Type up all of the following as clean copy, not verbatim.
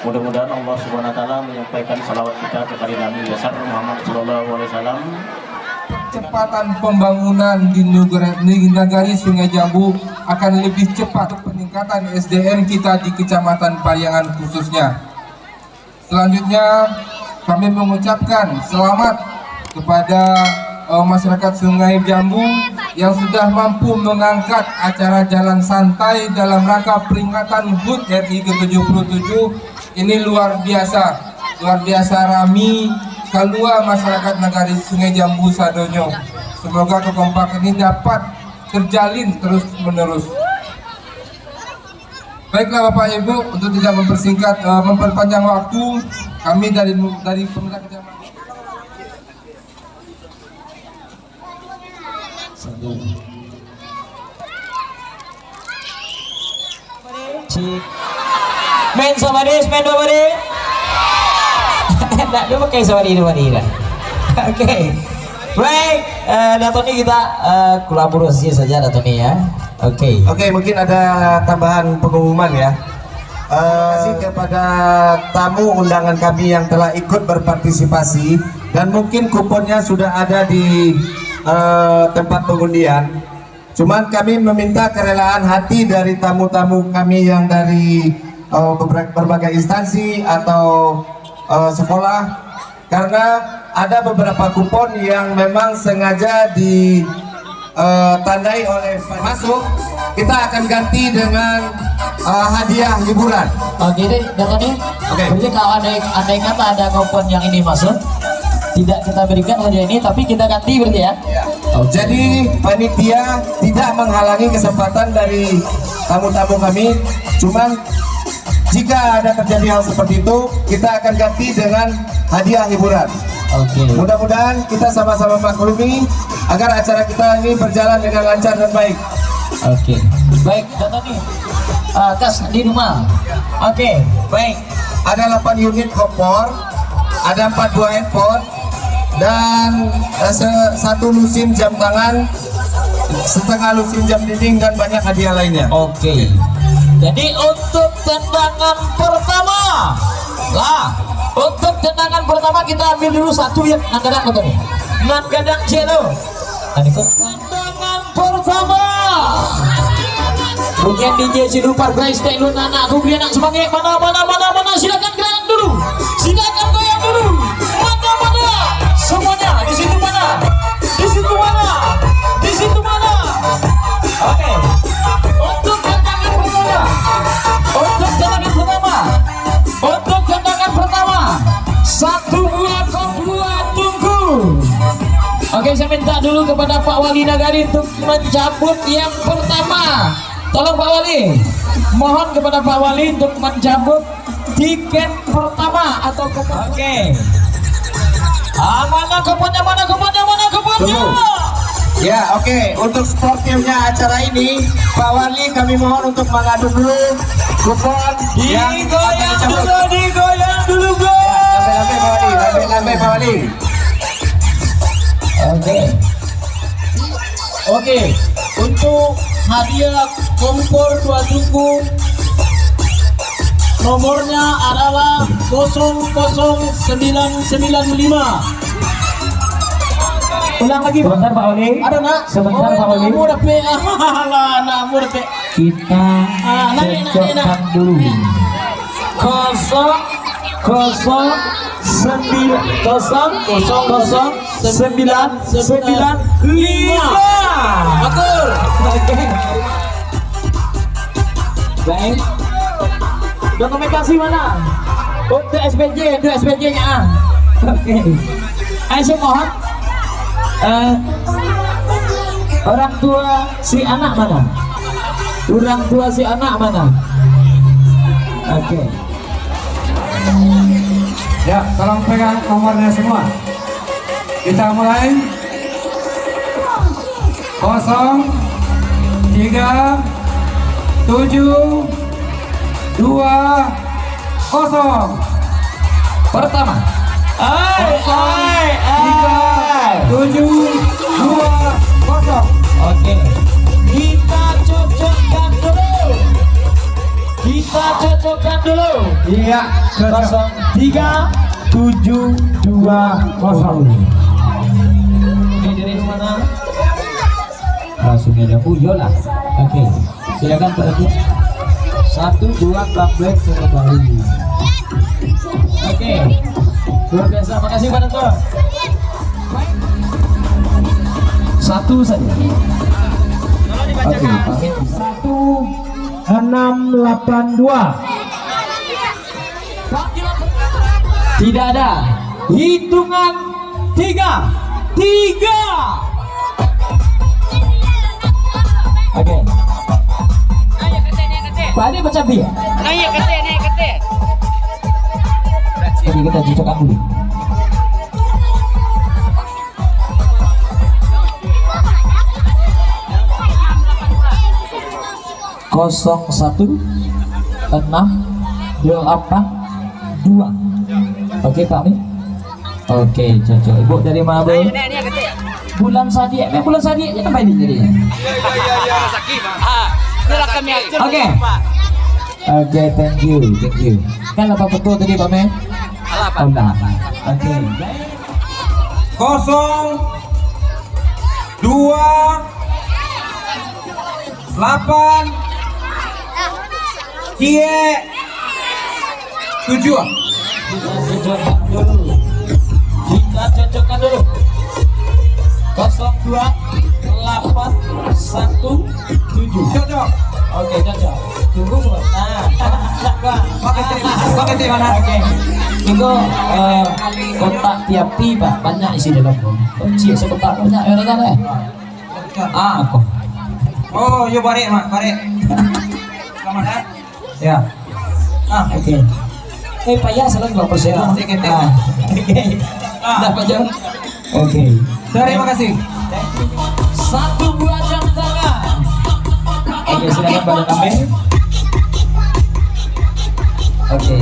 Mudah-mudahan Allah Subhanahu wa taala menyampaikan salawat kita kepada Nabi besar Muhammad sallallahu alaihi wasallam. Kecepatan pembangunan di Nagari Sungai Jambu akan lebih cepat peningkatan SDM kita di Kecamatan Pariangan khususnya. Selanjutnya kami mengucapkan selamat kepada masyarakat Sungai Jambu yang sudah mampu mengangkat acara jalan santai dalam rangka peringatan HUT RI ke-77. Ini luar biasa rami kalua masyarakat Nagari Sungai Jambu sadonyo. Semoga kekompakan ini dapat terjalin terus menerus. Baiklah Bapak Ibu, untuk tidak memperpanjang waktu, kami dari pemerintah kecamatan. Main sama dia, main dua bari. Tidak, dia pakai sama dia. Oke, baik. Datoni kita kolaborasi saja Datoni ya. Oke, mungkin ada tambahan pengumuman ya. Terima kasih kepada tamu undangan kami yang telah ikut berpartisipasi dan mungkin kuponnya sudah ada di tempat pengundian. Cuman kami meminta kerelaan hati dari tamu-tamu kami yang dari berbagai instansi atau sekolah, karena ada beberapa kupon yang memang sengaja ditandai oleh masuk. Kita akan ganti dengan hadiah hiburan. Oke deh, Datoni. Jadi kalau andai kata ada kupon yang ini masuk, tidak kita berikan hadiah ini, tapi kita ganti berarti ya. Jadi panitia tidak menghalangi kesempatan dari tamu-tamu kami, cuman jika ada terjadi hal seperti itu, kita akan ganti dengan hadiah hiburan. Mudah-mudahan kita sama-sama maklumi agar acara kita ini berjalan dengan lancar dan baik. Baik, Datoni. Kas di rumah. Baik. Ada 8 unit kompor, ada 4 buah handphone, dan 1 lusin jam tangan, setengah lusin jam dinding, dan banyak hadiah lainnya. Jadi untuk tendangan pertama, kita ambil dulu satu ya, nanggadang betul nih. Nanggadang jelo. Tendangan pertama. Bukan DJ Sidupar Grace Tekun anak aku beli anak semangat mana silakan gerak dulu. Silakan goyang dulu. Mana semuanya di situ mana? Oke. Untuk tendangan pertama. 1 buah dua tunggu. Oke, saya minta dulu kepada Pak Wali Nagari untuk mencabut yang pertama. Tolong Pak Wali, mohon kepada Pak Wali untuk mencabut tiket pertama atau kupon. Mana kuponnya? Ya, untuk sportifnya acara ini, Pak Wali kami mohon untuk mengaduk dulu kupon yang digoyang dulu lambai Pak Wali. Oke. Untuk hadiah kompor 2 tungku, nomornya adalah 00995. Ulang lagi sebentar Pak Wali. Ada nak? Sebentar Pak Wali. Nomor PA. Nomor PA. Kita cocokkan dulu. 00995. Atur. Baik. Dokumentasi mana? Untuk SPJ-nya. Saya mohon orang tua si anak mana? Ya, tolong pegang nomornya semua. Kita mulai. 03-7-2-0. Pertama. 03-7-2-0. Kita cocokkan dulu. Kita cocokkan dulu. Iya, 03-720. Oke, dari mana? Langsung ada Puyo lah. Oke, silakan perebut 1-2 comeback kembali. Oke, luar biasa. Makasih Pak Dato. Satu saja. Oke, pamit. 1682. Tidak ada. Hitungan 3. Oke. Pak Ade baca B ya? Naik kete. Jadi kita cocokkan dulu. Kosong 1-6-8-2. Oke Pak Mi. Oke cocok. Ibu dari mana Bu? Bulan Sadiq. Bulan Sadiq apa ini jadinya? Oke. Oke, thank you. Kan apa betul tadi Pak Mi? Oh, 8. Oke. 7. Kita cocokkan dulu. 02-8-1-7. Cocok. Oke, cocok. Tunggu sebentar. Pakai mana? Oke. Itu kotak tiap Pak banyak isi dalam. Kunci sekotak banyak ya kan ya? Aku. Oh, yo barek mak, barek. Selamat ya. Ya. Oke. Pak ya salah 2%. Oke. Dapat jam. Oke. Terima kasih. Satu buah jam tangan. Oke, silakan pada kami. Oke.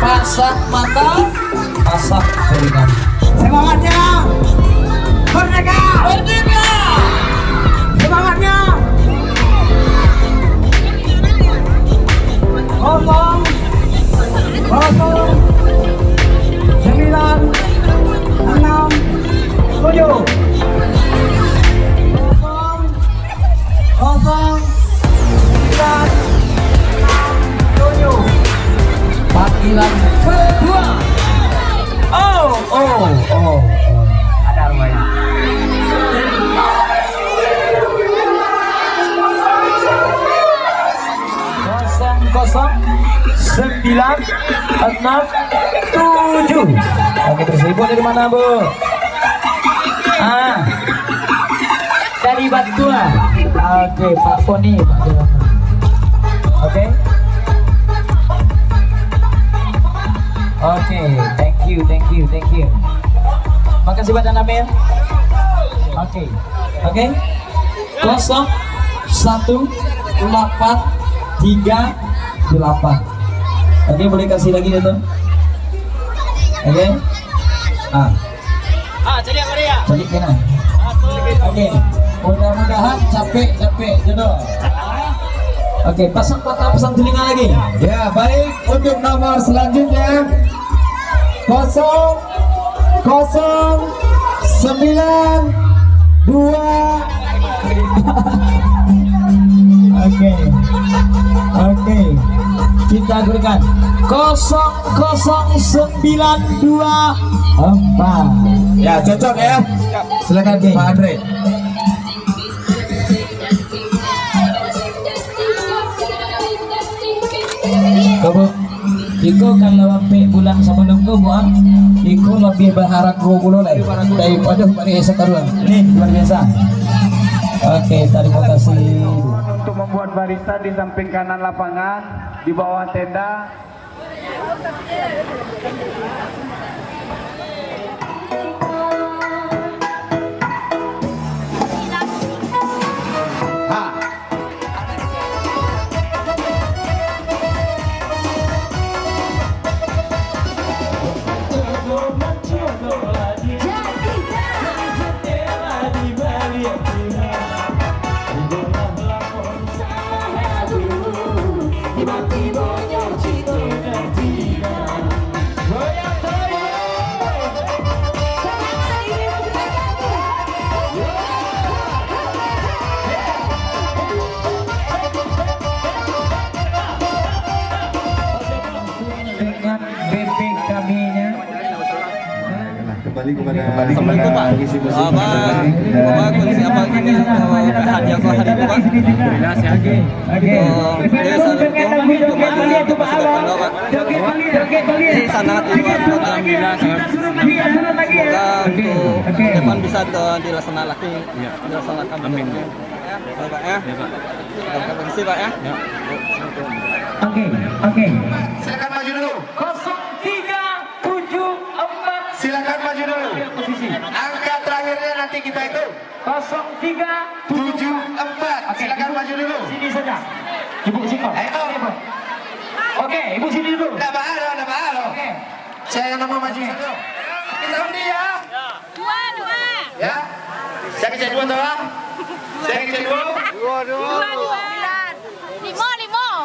Pasang mata, pasang telinga. Semangatnya. Merdeka. Semangatnya. Kosong 9 Panggilan kedua. Ada rumahnya. Kosong 9-6-7. Oke, terus Ibu dari mana Bu? Dari Batuan. Oke, Pak Poni, Pak Jalan. Oke. Oke, thank you. Makasih Pak Danamil. Oke. 0-1-8-3-8. Oke, boleh kasih lagi itu. Oke. Jadi Korea. Jadi kena. Oke. Mudah-mudahan capek jodoh. Oke, pasang mata, pasang telinga lagi. Ya, baik, untuk nomor selanjutnya 0-0-9-2. Oke. Kita berikan 0-0-9-2-4. Ya, cocok ya. Silakan Pak Andre. Kamu, Iko kalau sampai bulan sama nunggu buat, Iko lebih berharap 20 lagi daripada hari sekarang. Ini luar biasa. Oke, terima kasih. Untuk membuat barisan di samping kanan lapangan, di bawah tenda. dengan BPKB-nya. Kembali kepada Assalamualaikum Pak. Kondisi apa ini hadiah kau hari ini Pak? Alhamdulillah sehat. Dia sangat sangat alhamdulillah sangat semoga untuk depan bisa dilaksanakan. Amin. Ya Pak ya. Terima kasih Pak ya. Oke. silakan maju dulu. 0374 Silakan maju dulu. posisi. Angka terakhirnya nanti kita hitung. 0374. 74. Silakan maju dulu. Sini saja. Ibu sini. Ayo. Oke, Ibu sini dulu. Enggak bahal. Oke. Saya yang mau maju dulu. Kita undi ya. Dua. Ya. Saya kecil dua toh. Saya kecil dua. Dua. Lima.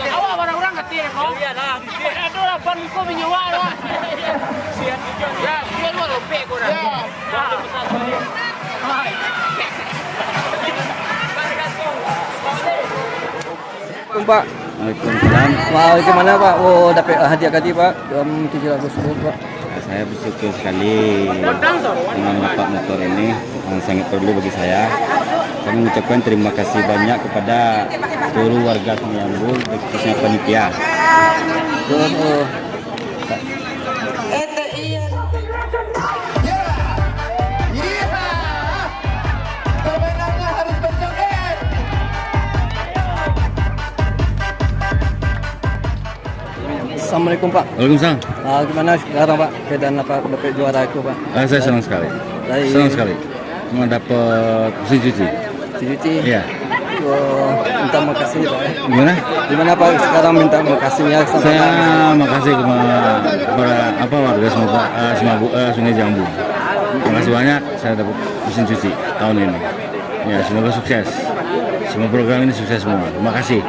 Awak orang-orang kecil kok. Iya lah. Aduh, lapan kau menyewa lah. Ya, dia lu lopek kau dah. Pak. Waalaikumsalam. Wah, gimana Pak? Oh, dapat hadiah tadi Pak. 700 Pak. Saya bersyukur sekali dengan Bapak motor ini yang sangat perlu bagi saya. Saya mengucapkan terima kasih banyak kepada seluruh warga Sungai Jambu, khususnya panitia. Assalamualaikum Pak. Waalaikumsalam. Gimana sekarang Pak keadaan dapat juara itu Pak? Saya senang sekali. Senang sekali. Mendapat mesin cuci. Cuci. Iya. Minta makasih Pak. Gimana Pak sekarang minta makasihnya sama Saya makasih kepada warga Sungai Jambu. Terima kasih banyak saya dapat mesin cuci tahun ini. Ya, semoga sukses. Semua program ini sukses semua. Terima kasih.